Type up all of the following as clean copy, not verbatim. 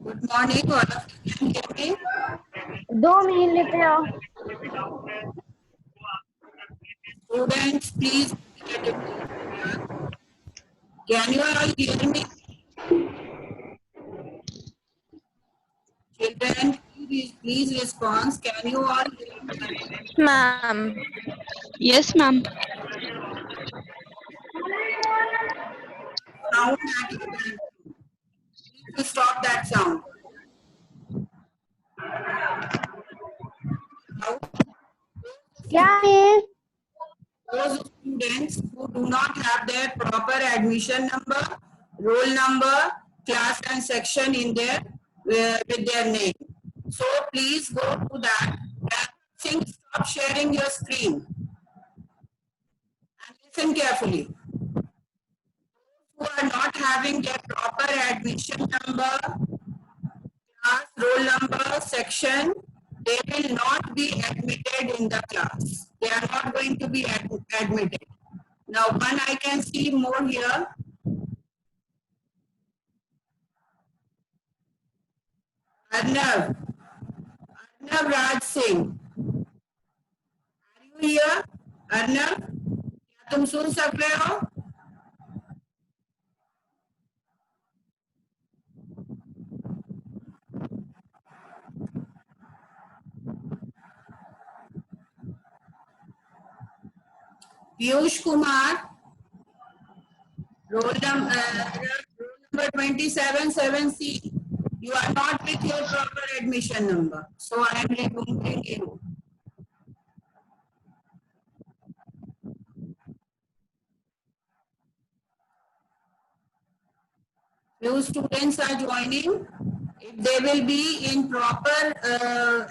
Good morning, all of you. Can you hear me? 2 minute लेते आओ. Students, please get it. Can you all hear me? Children, please respond. Can you all hear me? Ma'am. Yes, ma'am. Sound that you can. Please stop that sound. Now, क्या है? those students who do not have their proper admission number, roll number, class and section in their with their name. So please go to that. Stop sharing your screen and listen carefully. Who are not having their proper admission number, class, roll number, section, they will not be admitted in the class. They are not going to be admitted. Now, one I can see more here. Arnav Raj Singh. Are you here? Arnav, क्या तुम सुन सक रहे हो? Piyush Kumar, roll number 277C. You are not with your proper admission number, so I am removing you. Few students are joining. If they will be in proper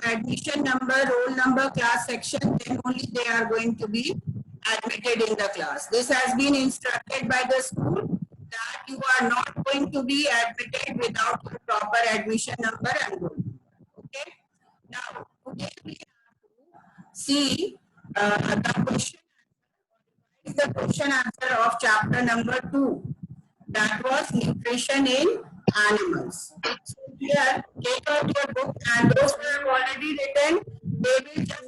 admission number, roll number, class section, then only they are going to be admitted in the class. This has been instructed by the school that you are not going to be admitted without your proper admission number and roll number. Okay. Now, today we have to see the question. Is the question answer of chapter number 2. That was nutrition in animals. So here, take out your book, and those who have already written, they will just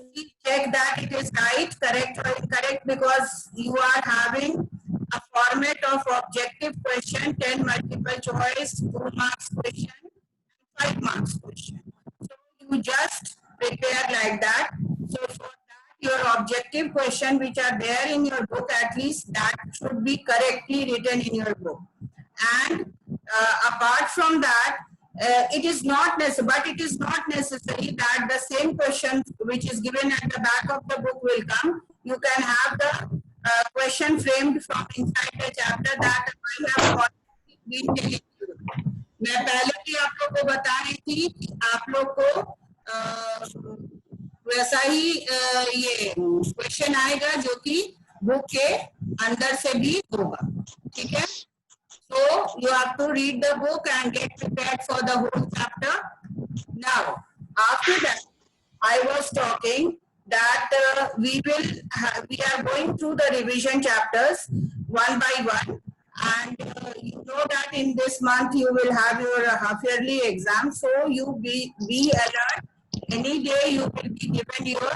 check that it is right, correct or incorrect, because you are having a format of objective question, 10 multiple choice, 2 marks question, 5 marks question. So you just prepare like that. So for that, your objective question which are there in your book, at least that should be correctly written in your book. And apart from that, it is not necessary, but it is not necessary that the same question which is given at the back of the book will come. You can have the question framed from inside the chapter that I have already been telling you. मैं पहले भी आप लोग को बता रही थी कि आप लोग को वैसा ही ये क्वेश्चन आएगा जो कि बुक के अंदर से भी होगा. ठीक है? So you have to read the book and get prepared for the whole chapter. Now, after that, I was talking that we are going through the revision chapters one by one, and you know that in this month you will have your half-yearly exam. So you be alert. Any day you will be given your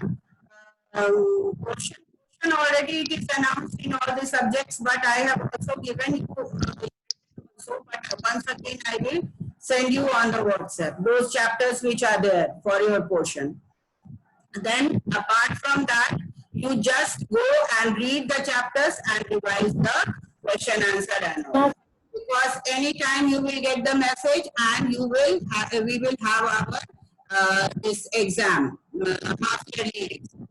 question. Already it is announced in all the subjects, but I have also given you. So, but once again, I will send you on the WhatsApp those chapters which are there for your portion. Then, apart from that, you just go and read the chapters and revise the question answer and all. Because anytime you will get the message and you will we will have our this exam, half-yearly exam.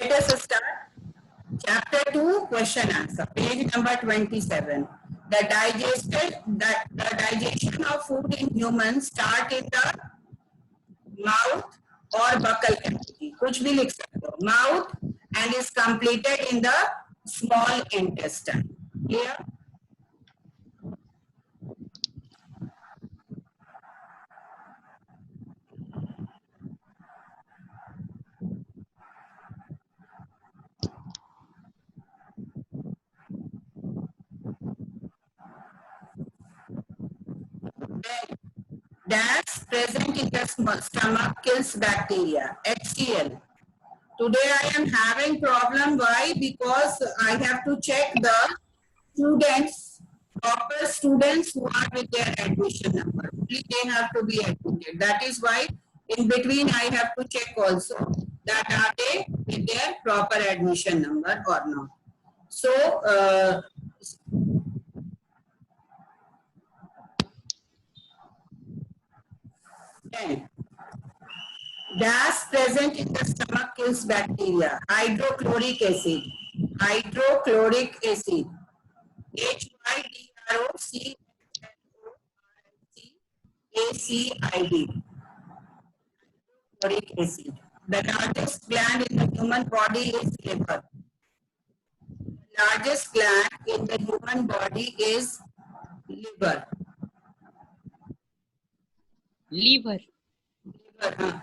Let us start. Chapter 2, question answer, page number 27. The digestion of food in humans start in the mouth or buccal cavity. कुछ भी लिख सकते हो. Mouth and is completed in the small intestine. Clear? Gas present in the stomach kills bacteria. HCl. Today I am having problem. Why? Because I have to check the students, proper students who are with their admission number. Only they have to be admitted. That is why in between I have to check also that are they with their proper admission number or not. So, then gas present in the stomach kills bacteria. Hydrochloric acid. Hydrochloric acid. HYDROCACID. Hydrochloric acid. The largest gland in the human body is liver. The largest gland in the human body is liver. Liver. Liver.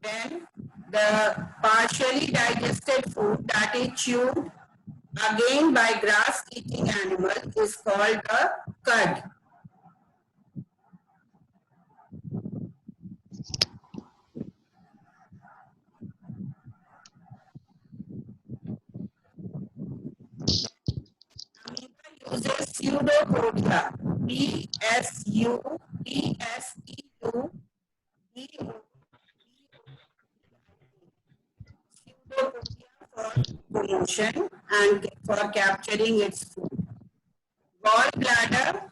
Then the partially digested food that is chewed again by grass eating animal is called the cud. Amoeba uses pseudopodia. Pseudopodia for promotion and for capturing its food. Gallbladder,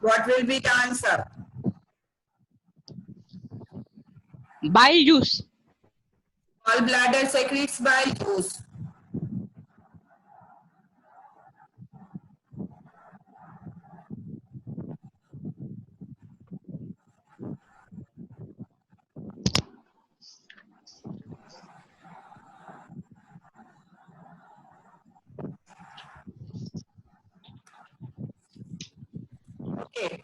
what will be the answer? Bile juice. Gallbladder secretes bile juice. Okay.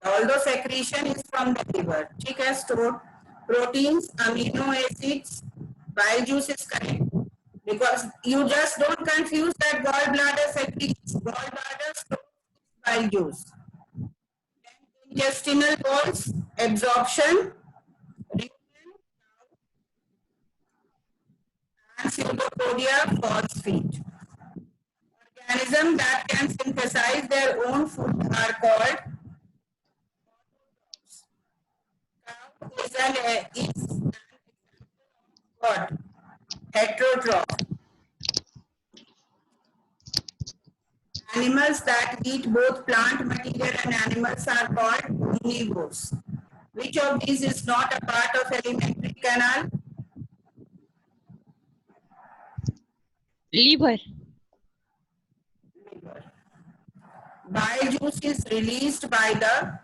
Although secretion is from the liver, ठीक है, stored proteins, amino acids, bile juice is correct. Because you just don't confuse that gallbladder secretes. Gallbladder stores bile juice. Then intestinal walls, absorption, rumen, and pseudopodia false feet. Organisms that can synthesize their own food are called. Cow is an what? Heterotroph. Animals that eat both plant material and animals are called omnivores. Which of these is not a part of alimentary canal? Liver. Liver. Bile juice is released by the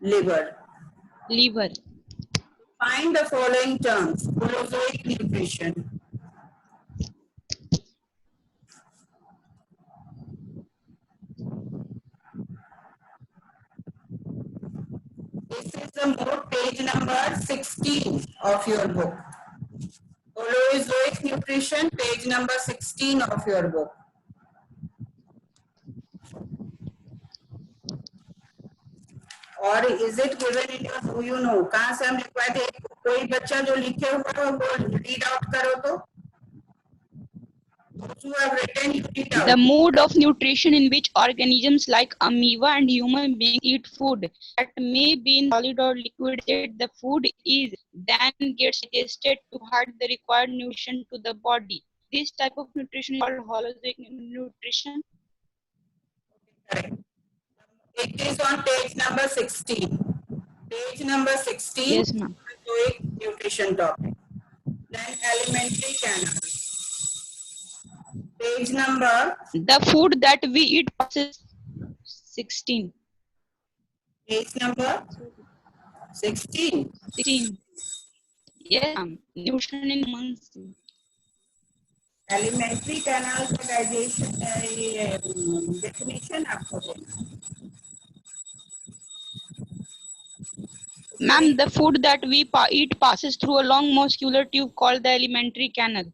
liver. Liver. Find the following terms. Holozoic nutrition. This is the mode page number 16 of your book. Holozoic nutrition, page number 16 of your book. और is it given in your, do you know? कहाँ से हम लिखवाए थे? कोई बच्चा जो लिखे हुआ है वो read out करो तो. Those who have written, you read out. The mode of nutrition in which organisms like amoeba and human beings eat food that may be in solid or liquid state. The food is then gets digested to provide the required nutrition to the body. This type of nutrition is called holozoic nutrition. Correct. It is on page number 16. Page number 16. Yes, ma'am. Holozoic nutrition topic. Then alimentary canal. Page number. The food that we eat passes 16. Page number 16. 16. Yes, ma'am. Nutrition in humans. Alimentary canal का digestion definition आपको देना। Ma'am, the food that we eat passes through a long muscular tube called the alimentary canal.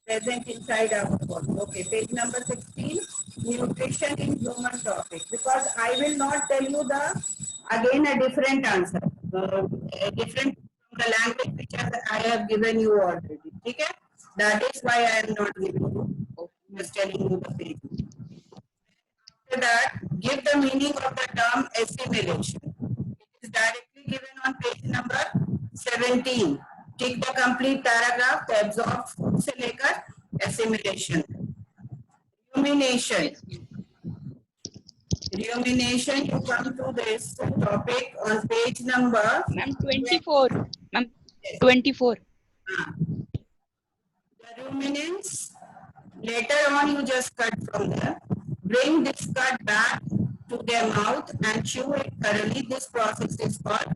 Present inside our body. Okay, page number 16, nutrition in human topic. Because I will not tell you again a different answer, different from the language which I have given you already. Okay? That is why I am not giving you, just telling you the page. After that, give the meaning of the term assimilation. It is directly given on page number 17. Take the complete paragraph, the absorb food से लेकर assimilation. Rumination. Yes, ma'am. Rumination, you come to this topic on page number. Ma'am, 24. Ma'am, 24. The ruminants, later on you just cut from there. Bring this cut back to their mouth and chew it thoroughly. This process is called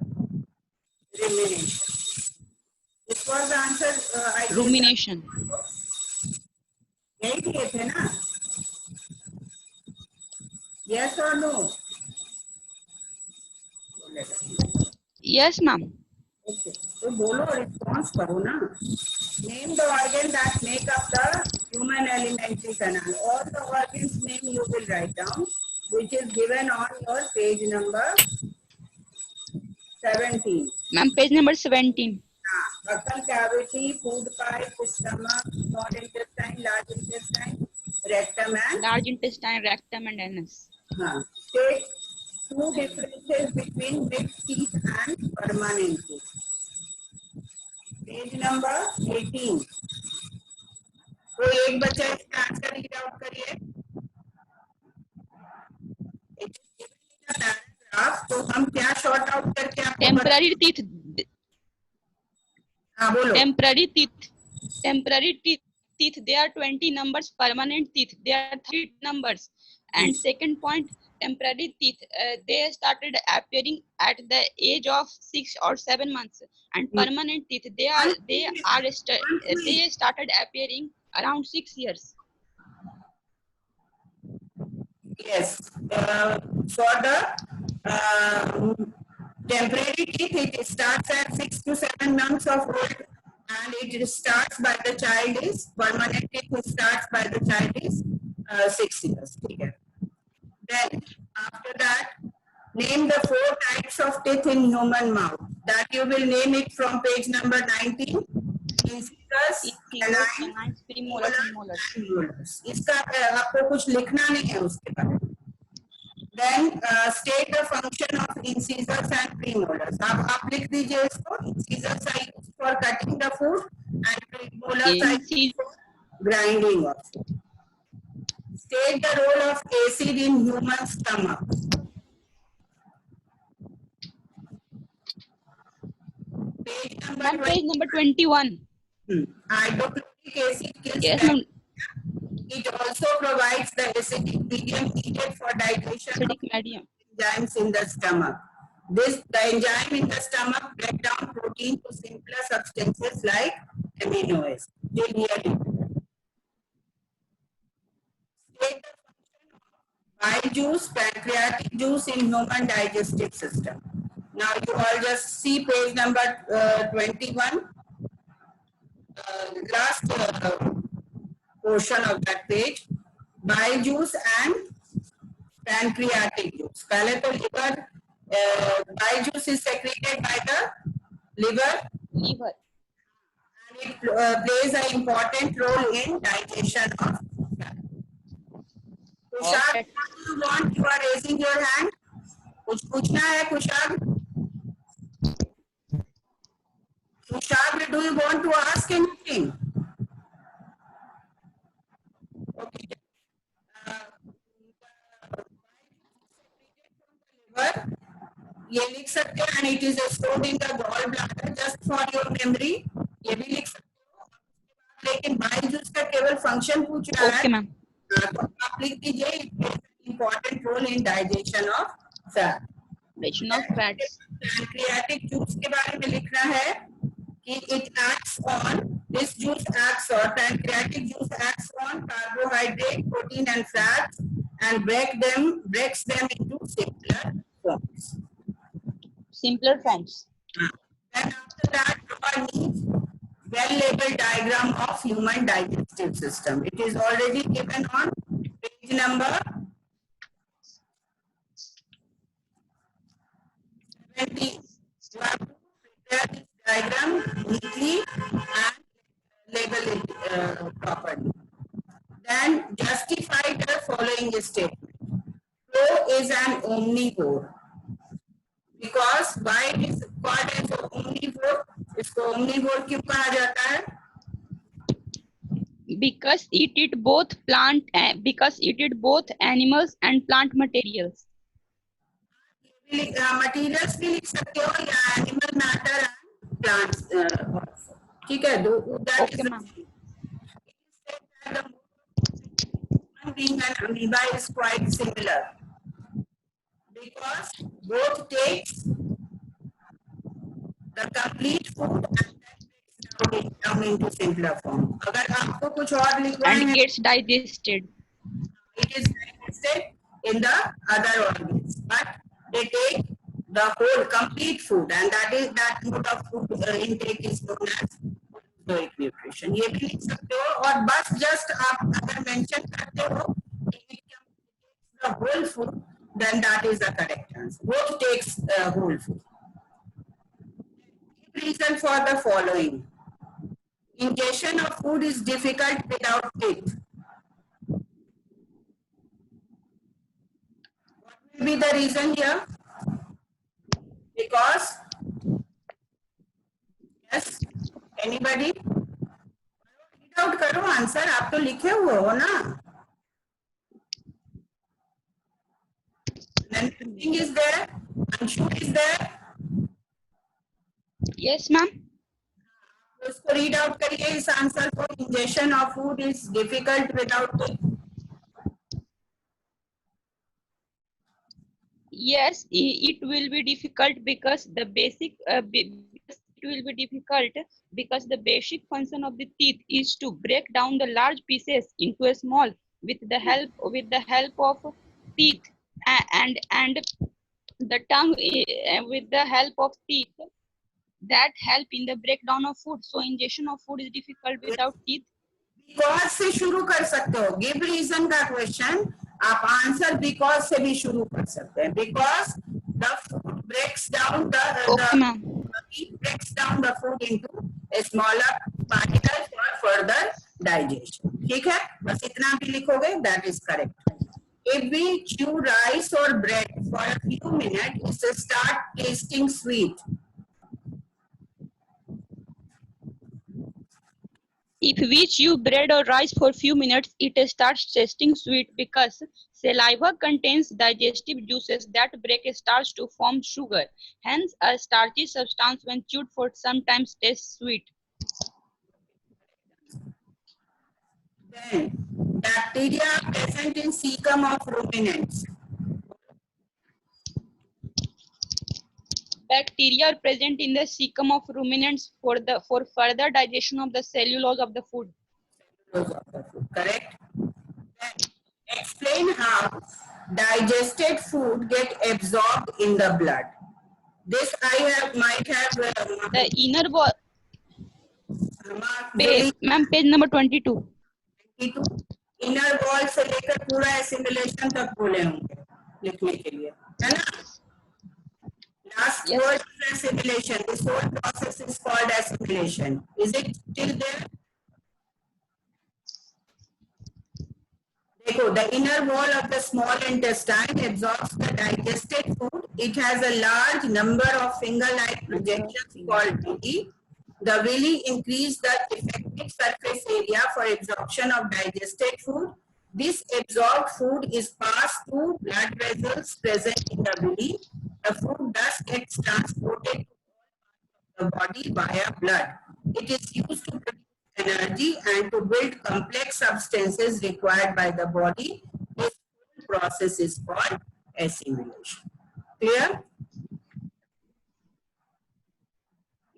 rumination. This was the answer I gave. Rumination. यही किए थे ना? Yes or no? Yes, ma'am. Okay. तो बोलो, response करो ना. Name the organ that make up the human alimentary canal. All the organs name you will write down, which is given on your page number 17. Ma'am, page number 17. Buccal cavity, food pipe, stomach, small intestine, large intestine, rectum and Large intestine, rectum, and anus. State two differences between mixed teeth and permanent teeth. Page number 18. तो एक बच्चा इसका answer read out करिए। Paragraph तो हम क्या short out करके आपको Temporary teeth. हाँ बोलो। Temporary teeth. Temporary teeth. There are 20 numbers. Permanent teeth. There are 3 numbers. And second point, temporary teeth. They started appearing at the age of 6 or 7 months. And permanent teeth. They started appearing around 6 years. Yes. For the temporary teeth, it starts at 6 to 7 months of old, and it starts by the child is permanent teeth starts by the child is 6 years. Okay. Then after that, name the 4 types of teeth in human mouth. That you will name it from page number 19. Incisors, canines, Premolars, molars. molars. इसका आपको कुछ लिखना नहीं है उसके बारे में. Then state the function of incisors and premolars. आप लिख दीजिए इसको. Incisors are used for cutting the food and premolars are used for grinding of food. State the role of acid in human stomach. Page number 21. Hydrochloric acid kills Yes, bacteria. ma'am. It also provides the acidic medium needed for digestion Acidic of medium. enzymes in the stomach. The enzyme in the stomach break down protein to simpler substances like amino acids. State the function of bile juice, pancreatic juice in human digestive system. Now you all just see page number 21. Last portion of that page, bile juice and pancreatic juice. पहले तो liver, bile juice is secreted by the liver, Liver. and it plays an important role in digestion of fat. Kushag, Okay. what do you want? You are raising your hand. कुछ पूछना है कुशाग? Kushag, do you want to ask anything? Okay. ये लिख सकते हैं and it is stored in the gallbladder just for your memory. ये भी लिख सकते हो. लेकिन bile juice का केवल function पूछ रहा है. Okay, ma'am. तो आप लिख दीजिए it plays an important role in digestion of fat. Digestion of fats. Pancreatic juice के बारे में लिखना है. it acts on, this juice acts on, pancreatic juice acts on carbohydrate, protein and fats and breaks them into simpler forms. Simpler forms. Then after that, one needs well-labeled diagram of human digestive system. It is already given on page number 70. You have to prepare this diagram neatly and label it properly. Then justify the following statement. Crow is an omnivore. Because why it is called as omnivore? इसको omnivore क्यों कहा जाता है? Because it eat both animals and plant materials. Materials भी लिख सकते हो या animal matter and plants. ठीक है? That Okay, is ma'am. human being and amoeba is quite similar because both takes the complete food and then breaks down into simpler form. अगर आपको कुछ और लिखवाना And है, gets digested. it is digested in the other organs, but they take the whole complete food, and that mode of food intake is known as holozoic nutrition. ये भी लिख सकते हो और बस just आप अगर mention करते हो कि it takes the whole food, then that is the correct answer. Both takes whole food. Reason for the following. Ingestion of food is difficult without teeth. What will be the reason here? Because, yes, anybody? Read out करो answer, आप तो लिखे हुए हो ना? Then Singh is there, Anshu is there. Yes, ma'am. उसको read out करिए इस आंसर को. Ingestion of food is difficult without teeth. Yes, it will be difficult because the basic function of the teeth is to break down the large pieces into a small with the help of teeth and the tongue with the help of teeth that help in the breakdown of food. So ingestion of food is difficult without teeth. Because से शुरू कर सकते हो. Give reason का question आप answer because से भी शुरू कर सकते हैं. Because the food breaks down Okay, ma'am. it breaks down the food into a smaller particles for further digestion. ठीक है? बस इतना भी लिखोगे, that is correct. If we chew rice or bread for a few minutes, it will start tasting sweet. If we chew bread or rice for few minutes, it starts tasting sweet because saliva contains digestive juices that break starch to form sugar. Hence, a starchy substance when chewed for sometimes tastes sweet. Then, bacteria are present in cecum of ruminants. Bacteria are present in the cecum of ruminants for further digestion of the cellulose of the food. Correct? Then, explain how digested food get absorbed in the blood. This might have The inner wall, ma'am, page number 22. Inner wall से लेकर पूरा assimilation तक बोले होंगे लिखने के लिए, है ना? Last Yes. word is assimilation. This whole process is called assimilation. Is it still there? देखो, the inner wall of the small intestine absorbs the digested food. It has a large number of finger-like projections called villi. The villi increase the effective surface area for absorption of digested food. This absorbed food is passed through blood vessels present in the villi. The food thus gets transported to the body via blood. It is used to produce energy and to build complex substances required by the body. This whole process is called assimilation. Clear?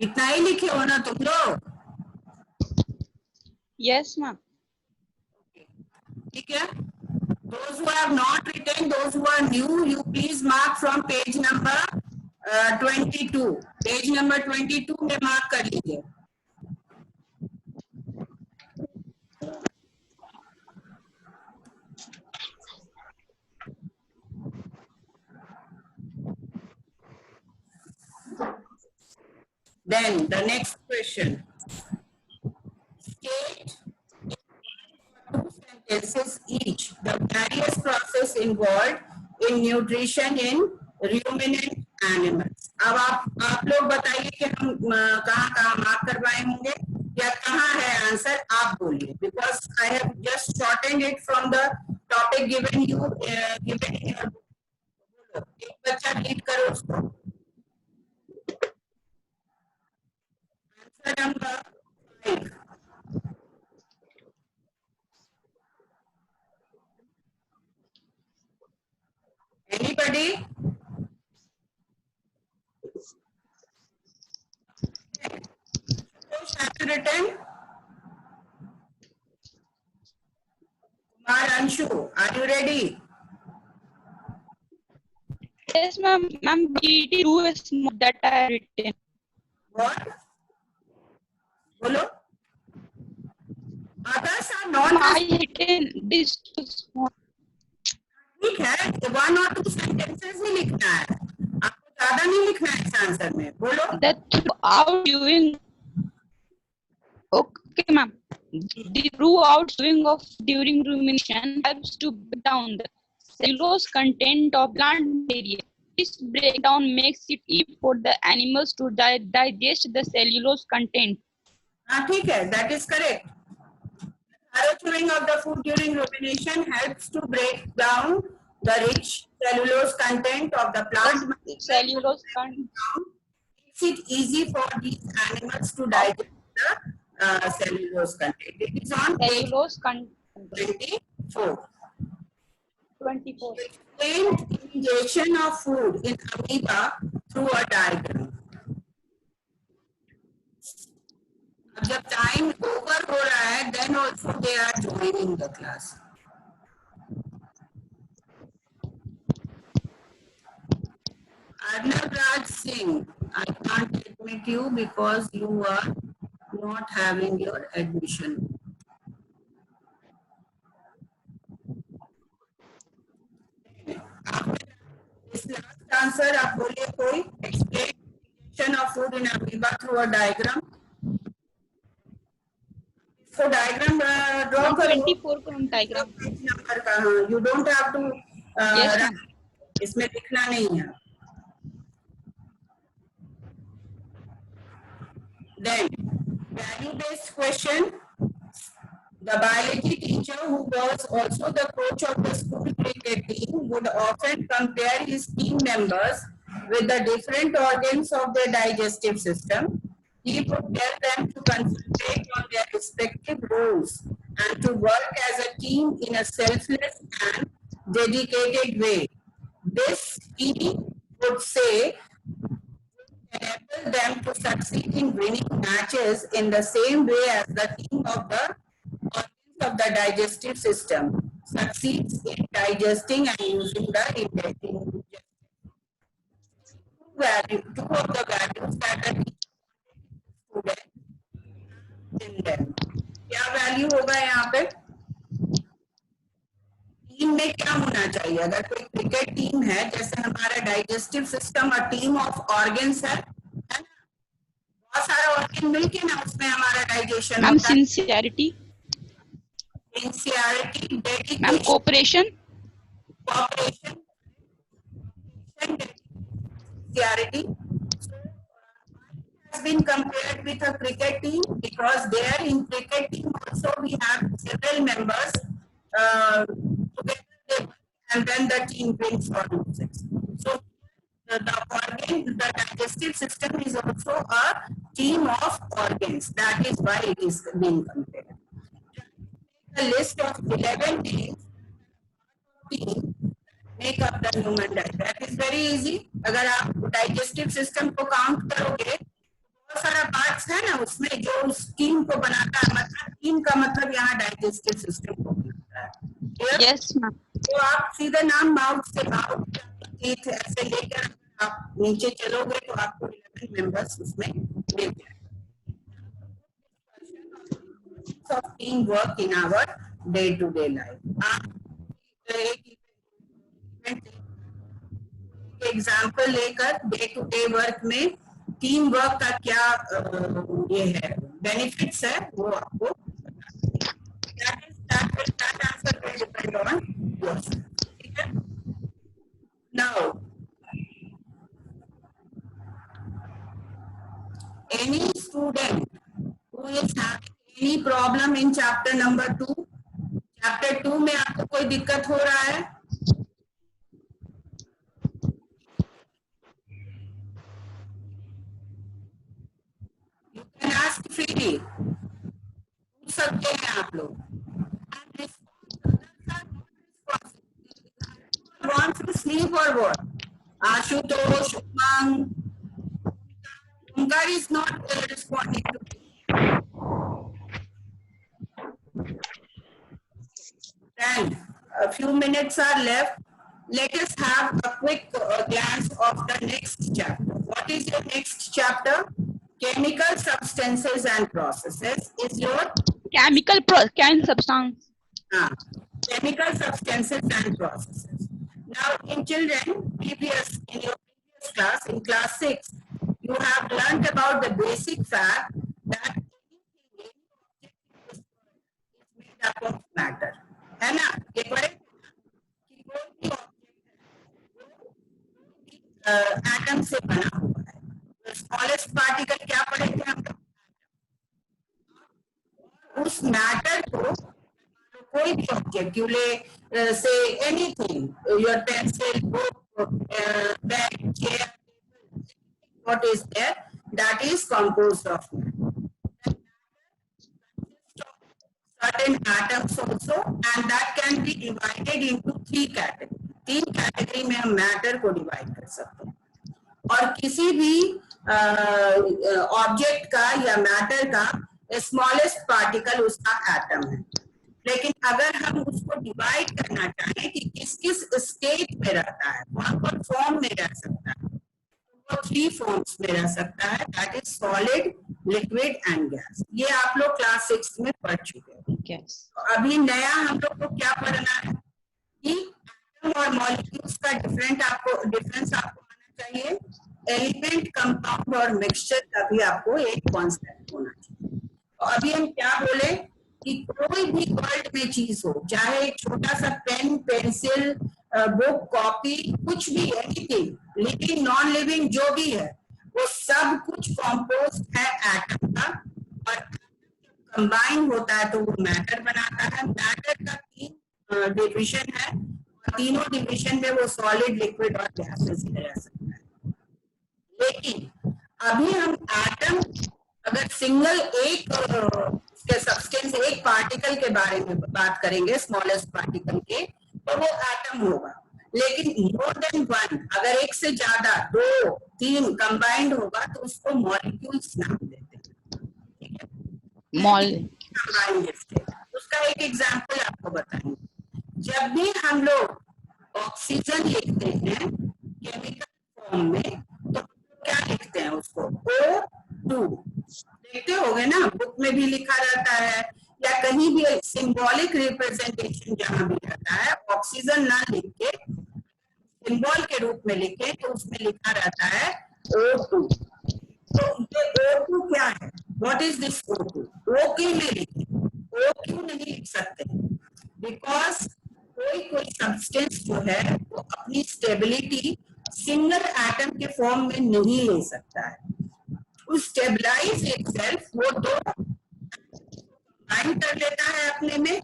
इतना ही लिखे हो ना तुम लोग? Yes, ma'am. ठीक है, those who have not written, those who are new, you please mark from page number 22. Page number 22 में mark कर लीजिए. Then the next question. State two sentences each the various process involved in nutrition in ruminant animals. अब आप लोग बताइए कि हम कहाँ कहाँ मार्क करवाए होंगे या कहाँ है आंसर, आप बोलिए. Because I have just shortened it from the topic given you given in your book. एक बच्चा रीड करो उसको. Answer number 5. Anybody? Have you written? Kumar Anshu, are you ready? Yes, ma'am. Ma'am, it is too small that I have written. What? बोलो. Others are Ma'am, not I as written this too small. ठीक है, 1 or 2 sentences ही लिखना है, आपको ज्यादा नहीं लिखना है इस आंसर में. बोलो. The throughout viewing. Okay, ma'am. The throughout viewing of during rumination helps to break down the cellulose content of plant material. This breakdown makes it easy for the animals to digest the cellulose content. हाँ ठीक है, that is correct. Thorough chewing of the food during rumination helps to break down the rich cellulose content of the plant. Cellulose content. Makes it easy for these animals to digest the cellulose content. It is on page Cellulose content. 24. 24. Explain ingestion of food in amoeba through a diagram. अब जब time over हो रहा है, then also they are joining the class. Arnav Raj Singh, I can't admit you because you are not having your admission. This last answer आप बोलिए कोई. Explain ingestion of food in amoeba through a diagram. So diagram draw करो. 24 को हम diagram. Page number का, हाँ. You don't have to. Yes, ma'am. इसमें लिखना नहीं है. Then value-based question. The biology teacher, who was also the coach of the school cricket team, would often compare his team members with the different organs of their digestive system. He would tell them to concentrate on their respective roles and to work as a team in a selfless and dedicated way. This, he would say, enable them to succeed in winning matches in the same way as the team of the organs of the digestive system succeeds in digesting and using the intestine. Two of the values that the student in them. क्या value होगा यहाँ पे? Team में क्या होना चाहिए? अगर कोई क्रिकेट टीम है, जैसे हमारा डाइजेस्टिव सिस्टम और टीम ऑफ ऑर्गन्स है ना? बहुत सारा ऑर्गन मिलके ना उसमें हमारा डाइजेशन Ma'am, होता है. sincerity. Sincerity, Ma'am, dedication, cooperation. cooperation, sincerity. Has been compared with a cricket team because there in cricket team also we have several members together and then the team wins or loses. So the organ, the digestive system is also a team of organs. That is why it is being compared. A list of 11 teams make up the human diet. That is very easy. अगर आप digestive system को count करोगे, बहुत सारे है ना उसमें जो उस टीम को बनाता है, मतलब टीम का मतलब यहाँ डाइजेस्टिव सिस्टम को बनाता है। Clear? Yes, ma'am. तो आप सीधे नाम माउथ से माउथ टीथ ऐसे लेकर आप नीचे चलोगे तो आपको 11 मेंबर्स उसमें मिल जाएंगे। Of teamwork in our day-to-day life. आप एक एग्जाम्पल लेकर डे टू डे वर्क में टीम वर्क का क्या ये है बेनिफिट्स है वो आपको answer will depend on yourself. ठीक है? Now, any student who is having any problem in chapter number 2, chapter 2 में आपको कोई दिक्कत हो रहा है? You can ask freely. पूछ सकते हैं आप लोग. Want to sleep or what? Ashutosh, Umang, Umkar is not responding to me. And a few minutes are left. Let us have a quick glance of the next chapter. What is your next chapter? Chemical substances and processes is your Chemical substance. chemical substances and processes. Now, in children, in your previous class, in class 6, you have learnt about the basic fact that anything is made up of matter. है ना? ये पढ़े कि कोई भी object atom से बना हुआ है. स्मॉलेस्ट पार्टिकल क्या पढ़े थे हम लोग? उस मैटर को कोई भी ऑब्जेक्ट यू ले say anything, your pencil, book, bag, chair, what is there, that is composed of certain atoms also, and that can be divided into 3 categories. 3 category में हम मैटर को डिवाइड कर सकते हैं. और किसी भी ऑब्जेक्ट का या मैटर का स्मॉलेस्ट पार्टिकल उसका एटम है. लेकिन अगर हम उसको डिवाइड करना चाहें कि किस किस स्टेट में रहता है, कौन कौन फॉर्म में रह सकता है, तो वो 3 फॉर्म्स में रह सकता है. That is solid, liquid and gas. ये आप लोग क्लास 6 में पढ़ चुके हैं. Yes. अभी नया हम लोग को क्या पढ़ना है कि एटम और मॉलिक्यूल्स का डिफरेंस आपको आना चाहिए. एलिमेंट, कंपाउंड और मिक्सचर का भी आपको एक कॉन्सेप्ट होना चाहिए. और अभी हम क्या बोले कि कोई भी वर्ल्ड में चीज हो, चाहे एक छोटा सा पेन, पेंसिल, बुक, कॉपी, कुछ भी, एनीथिंग, लिविंग, नॉन लिविंग, जो भी है, वो सब कुछ कॉम्पोस्ट है एटम का. और कंबाइन होता है तो वो मैटर बनाता है. मैटर का 3 डिविजन है और तीनों डिविजन में वो सॉलिड, लिक्विड और गैसेस में रह सकता है. लेकिन अभी हम एटम, अगर सिंगल एक सब्सटेंस, एक पार्टिकल के बारे में बात करेंगे, स्मॉलेस्ट पार्टिकल के, तो वो एटम होगा. लेकिन मोर देन वन, अगर एक से ज्यादा, 2, 3 कंबाइंड होगा तो उसको मॉलिक्यूल्स नाम देते हैं. उसका एक एग्जांपल आपको बताएंगे. जब भी हम लोग ऑक्सीजन लिखते हैं केमिकल फॉर्म में, तो क्या लिखते हैं उसको? O2. देखते होगे ना, बुक में भी लिखा रहता है या कहीं भी सिंबॉलिक रिप्रेजेंटेशन जहां भी रहता है, ऑक्सीजन ना लिख के सिंबल के रूप में लिखे तो उसमें लिखा रहता है O2. तो ये O2 क्या है? What is this O2? O क्यों नहीं लिखे? O क्यों नहीं लिख सकते? बिकॉज कोई सब्सटेंस जो है वो अपनी स्टेबिलिटी सिंगल एटम के फॉर्म में नहीं ले सकता है. स्टेबलाइज इटसेल्फ, वो 2 कंबाइन कर लेता है अपने में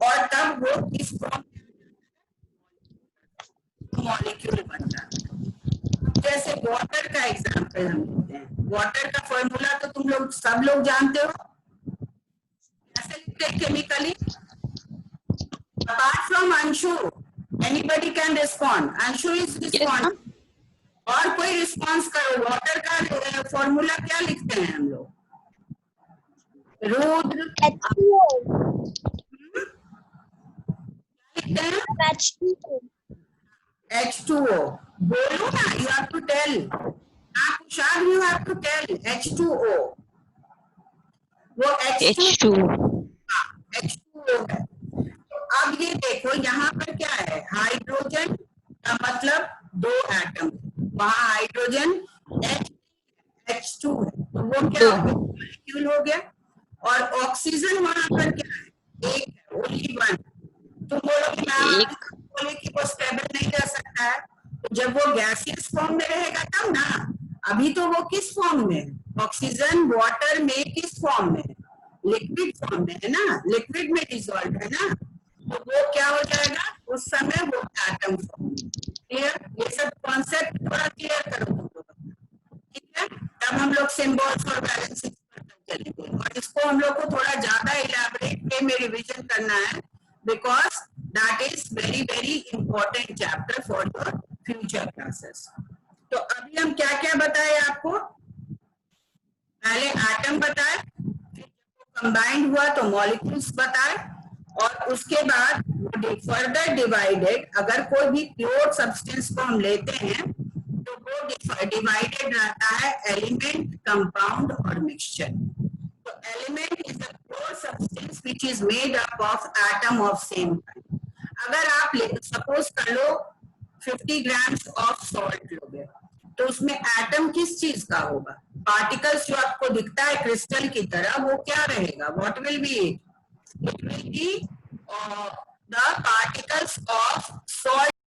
और तब वो किस फॉर्म मॉलिक्यूल बनता है. जैसे वाटर का एग्जांपल हम लेते हैं. वाटर का फॉर्मूला तो तुम लोग सब लोग जानते हो. कैसे लिखते हैं chemically? Apart from Anshu, anybody can respond. Anshu is respond. और कोई रिस्पॉन्स करो. वाटर का फॉर्मूला क्या लिखते हैं हम लोग? रुद्र H2O. लिखते हैं H2O. H2O. बोलो ना, you have to tell. आप Kushal, you have to tell H2O. वो H2. H2O है। तो अब ये देखो यहाँ पर क्या है, हाइड्रोजन का मतलब 2 एटम, वहां हाइड्रोजन H2 है, तो वो क्या हो गया, मॉलिक्यूल हो गया। और ऑक्सीजन वहां पर क्या है, एक है, ओनली वन। तुम बोलो कि मैं एक। बोले कि वो स्टेबल नहीं रह सकता है, तो जब वो गैसियस फॉर्म में रहेगा तब ना। अभी तो वो किस फॉर्म में है, ऑक्सीजन वाटर में किस फॉर्म में है, लिक्विड फॉर्म में है ना, लिक्विड में डिसॉल्व है ना, तो वो क्या हो जाएगा उस समय, वो एटम फॉर्म। क्लियर, ये सब कॉन्सेप्ट थोड़ा क्लियर करो तुम लोग, ठीक है। तब हम लोग सिंबल्स और बैलेंसिंग पर चलेंगे, और इसको हम लोग को थोड़ा ज्यादा इलैबोरेट वे में रिवीजन करना है, because that is very very important chapter for your future classes. तो अभी हम क्या क्या बताए आपको, पहले एटम बताए, फिर कंबाइंड हुआ तो मॉलिक्यूल्स बताए, और उसके बाद फर्दर डिवाइडेड, अगर कोई भी प्योर सब्सटेंस को हम लेते हैं तो वो डिवाइडेड रहता है एलिमेंट, कंपाउंड और मिक्सचर। तो element is a pure substance which is made up of atom of same kind. अगर आप सपोज कर लो 50 ग्राम्स ऑफ सॉल्ट लोगे, तो उसमें एटम किस चीज का होगा, पार्टिकल्स जो आपको दिखता है क्रिस्टल की तरह, वो क्या रहेगा, what will be it, it will be the particles of salt